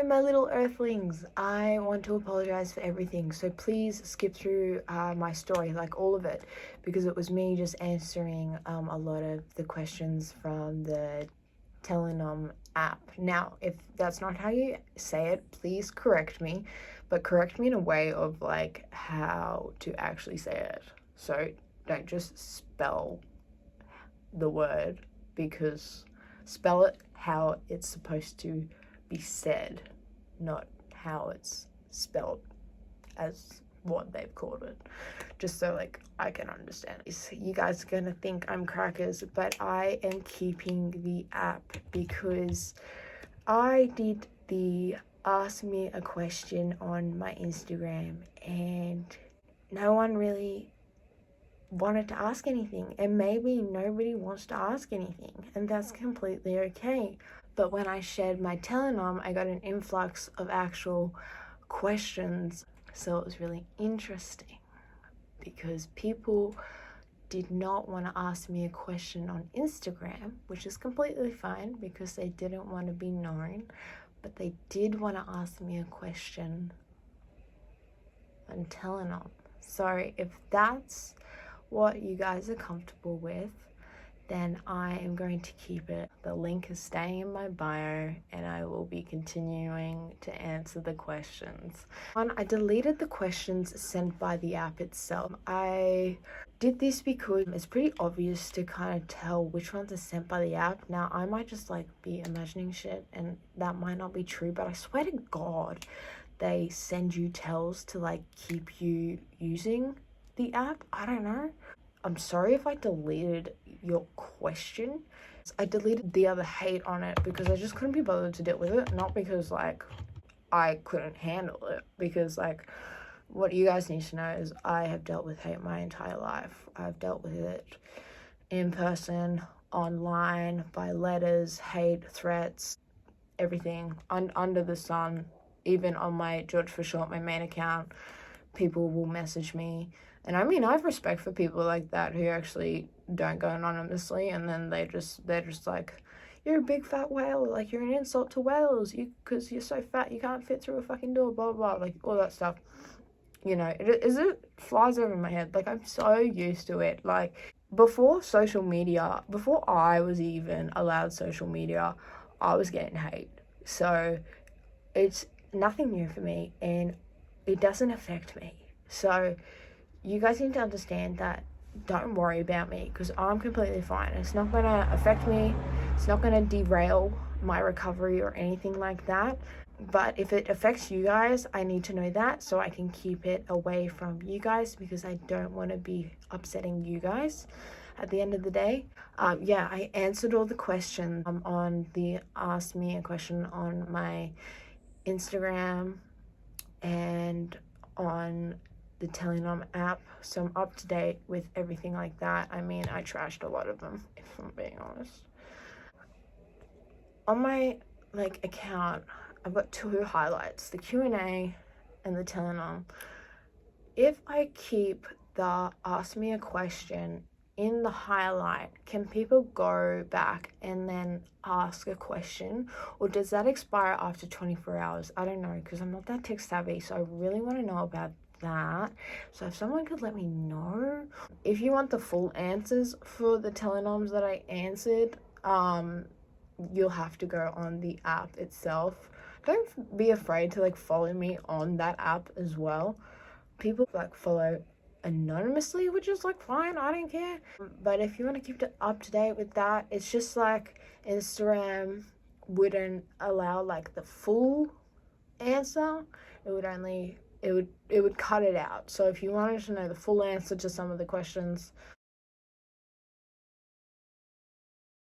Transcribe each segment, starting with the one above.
Hello, my little earthlings. I want to apologize for everything, so please skip through my story, like all of it, because it was me just answering a lot of the questions from the Tellonym app. Now, if that's not how you say it, please correct me, but correct me in a way of like how to actually say it. So don't just spell the word, because spell it how it's supposed to be said, not how it's spelled as what they've called it, just so like I can understand. You guys are gonna think I'm crackers, but I am keeping the app because I did the ask me a question on my Instagram and no one really wanted to ask anything, and maybe nobody wants to ask anything, and that's completely okay. But when I shared my Tellonym, I got an influx of actual questions, so it was really interesting because people did not want to ask me a question on Instagram, which is completely fine because they didn't want to be known, but they did want to ask me a question on Tellonym. So if that's what you guys are comfortable with, then I am going to keep it. The link is staying in my bio and I will be continuing to answer the questions. I deleted the questions sent by the app itself. I did this because it's pretty obvious to kind of tell which ones are sent by the app. Now, I might just like be imagining shit and that might not be true, but I swear to God, they send you tells to like keep you using the app. I don't know. I'm sorry if I deleted your question. I deleted the other hate on it because I just couldn't be bothered to deal with it. Not because like I couldn't handle it, because like what you guys need to know is I have dealt with hate my entire life. I've dealt with it in person, online, by letters, hate, threats, everything under the sun. Even on my George for Short, my main account, people will message me. And I mean, I have respect for people like that who actually don't go anonymously, and then they're just like, you're a big fat whale, like you're an insult to whales, because you're so fat you can't fit through a fucking door, blah blah blah, like all that stuff. You know, it flies over my head. Like, I'm so used to it. Like, before social media, before I was even allowed social media, I was getting hate. So it's nothing new for me and it doesn't affect me. So you guys need to understand that. Don't worry about me because I'm completely fine. It's not going to affect me. It's not going to derail my recovery or anything like that. But if it affects you guys, I need to know that so I can keep it away from you guys, because I don't want to be upsetting you guys at the end of the day. Yeah, I answered all the questions on the Ask Me a Question on my Instagram and on the Tellonym app, so I'm up to date with everything like that. I mean, I trashed a lot of them, if I'm being honest. On my like account, I've got two highlights, the Q&A and the Tellonym. If I keep the Ask Me a Question in the highlight, can people go back and then ask a question, or does that expire after 24 hours? I don't know, because I'm not that tech savvy, so I really want to know about that. So if someone could let me know. If you want the full answers for the Tellonyms that I answered, you'll have to go on the app itself. Don't be afraid to like follow me on that app as well. People like follow anonymously, which is like fine, I don't care. But if you want to keep it up to date with that, it's just like Instagram wouldn't allow like the full answer. It would cut it out. So if you wanted to know the full answer to some of the questions,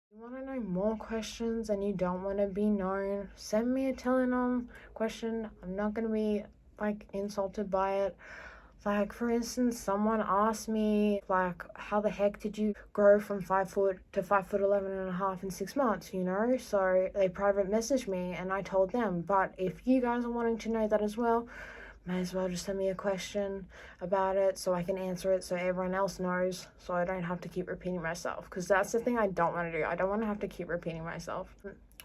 you want to know more questions and you don't want to be known, send me a Tellonym question. I'm not going to be like insulted by it. Like, for instance, someone asked me, like, how the heck did you grow from 5 foot to 5'11" and a half in 6 months, you know? So they private messaged me and I told them. But if you guys are wanting to know that as well, may as well just send me a question about it so I can answer it so everyone else knows, so I don't have to keep repeating myself. Because that's the thing I don't want to do. I don't want to have to keep repeating myself.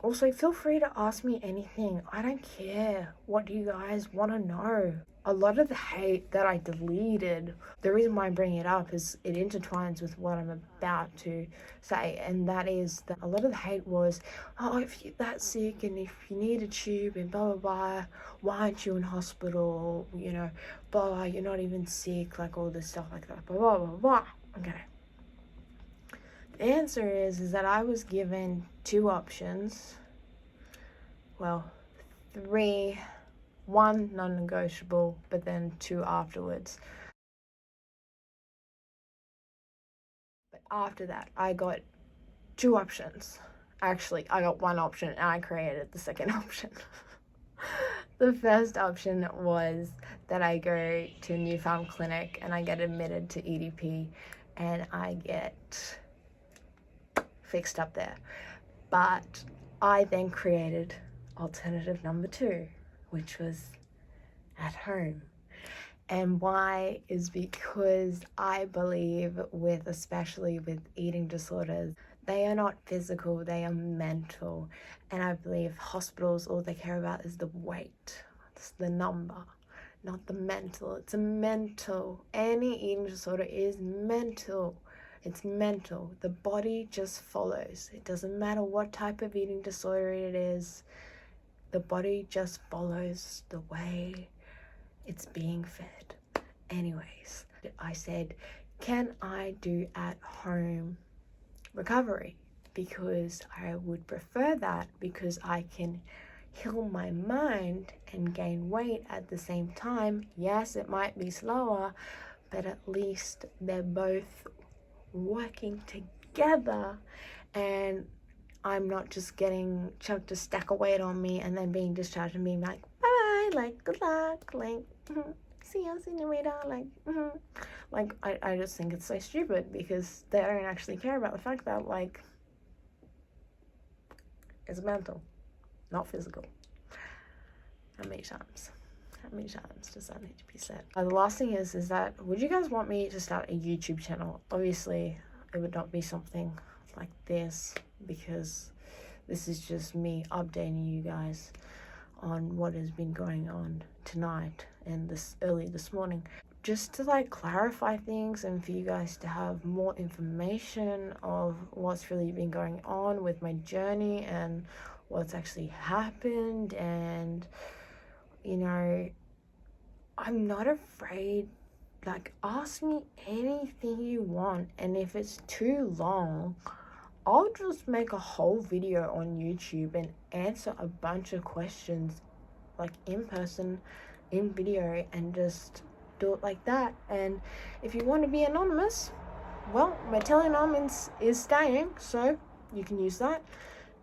Also, feel free to ask me anything. I don't care. What do you guys want to know? A lot of the hate that I deleted, the reason why I bring it up is it intertwines with what I'm about to say, and that is that a lot of the hate was, oh, if you're that sick and if you need a tube and blah blah blah, why aren't you in hospital? You know, blah blah, you're not even sick, like all this stuff like that, blah blah blah blah. Okay. The answer is that I was given two options. Well, three. One non-negotiable, but then two afterwards. But after that, I got two options. Actually, I got one option and I created the second option. The first option was that I go to a newfound clinic and I get admitted to EDP and I get fixed up there. But I then created alternative number two, which was at home. And why is because I believe especially with eating disorders, they are not physical, they are mental. And I believe hospitals, all they care about is the weight, it's the number, not the mental. It's a mental. Any eating disorder is mental. It's mental. The body just follows. It doesn't matter what type of eating disorder it is. The body just follows the way it's being fed. Anyways, I said, can I do at home recovery? Because I would prefer that, because I can heal my mind and gain weight at the same time. Yes, it might be slower, but at least they're both working together, and I'm not just getting chucked a stack of weight on me and then being discharged and being like, bye, like, good luck, like, see you later, like, like, I just think it's so stupid, because they don't actually care about the fact that, like, it's mental, not physical. How many times does that need to be said? The last thing is that, would you guys want me to start a YouTube channel? Obviously, it would not be something like this, because this is just me updating you guys on what has been going on tonight and this morning, just to like clarify things and for you guys to have more information of what's really been going on with my journey and what's actually happened. And you know, I'm not afraid. Like, ask me anything you want, and if it's too long, I'll just make a whole video on YouTube and answer a bunch of questions, like in person, in video, and just do it like that. And if you want to be anonymous, well, my Tellonym is staying, so you can use that.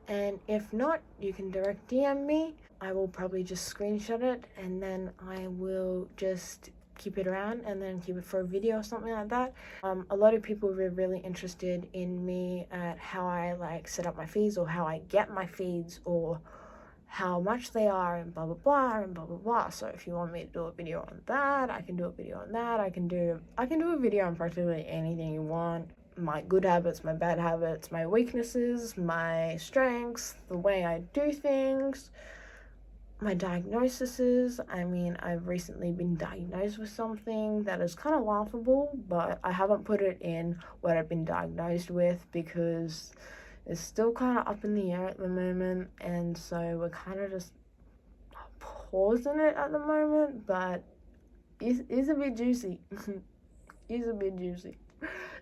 And if not, you can direct DM me. I will probably just screenshot it, and then I will just keep it around and then keep it for a video or something like that. A lot of people were really interested in me at how I like set up my feeds, or how I get my feeds, or how much they are, and blah blah blah and blah blah blah. So if you want me to do a video on that, I can do a video on that. I can do a video on practically anything you want. My good habits, my bad habits, my weaknesses, my strengths, the way I do things, my diagnoses. I mean, I've recently been diagnosed with something that is kind of laughable, but I haven't put it in what I've been diagnosed with, because it's still kind of up in the air at the moment, and so we're kind of just pausing it at the moment. But it's a bit juicy. It's a bit juicy.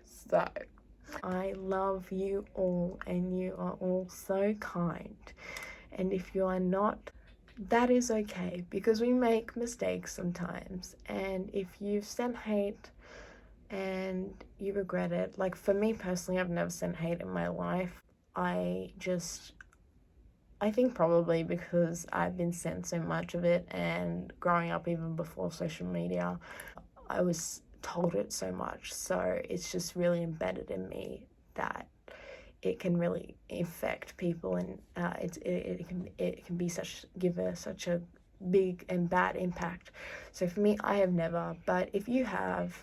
So I love you all, and you are all so kind, and if you are not, that is okay, because we make mistakes sometimes. And if you've sent hate and you regret it, like for me personally, I've never sent hate in my life. I think probably because I've been sent so much of it, and growing up even before social media, I was told it so much, so it's just really embedded in me that it can really affect people, and it can be give such a big and bad impact. So for me, I have never, but if you have,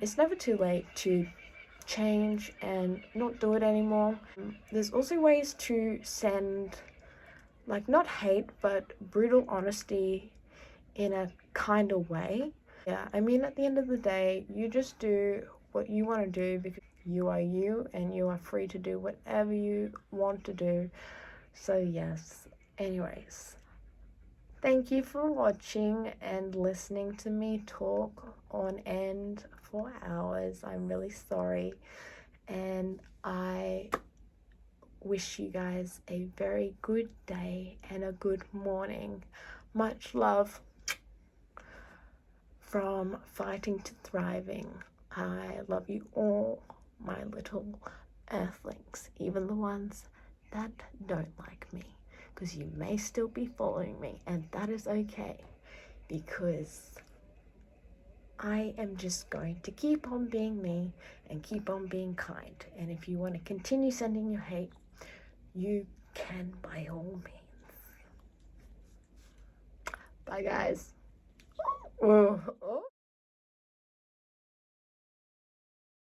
it's never too late to change and not do it anymore. There's also ways to send, like, not hate, but brutal honesty in a kind of way. Yeah, I mean, at the end of the day, you just do what you want to do because you are you and you are free to do whatever you want to do. So yes, anyways, thank you for watching and listening to me talk on end for hours. I'm really sorry, and I wish you guys a very good day and a good morning. Much love from Fighting to Thriving. I love you all, my little earthlings, even the ones that don't like me, because you may still be following me, and that is okay, because I am just going to keep on being me and keep on being kind. And if you want to continue sending your hate, you can by all means. Bye, guys. Whoa.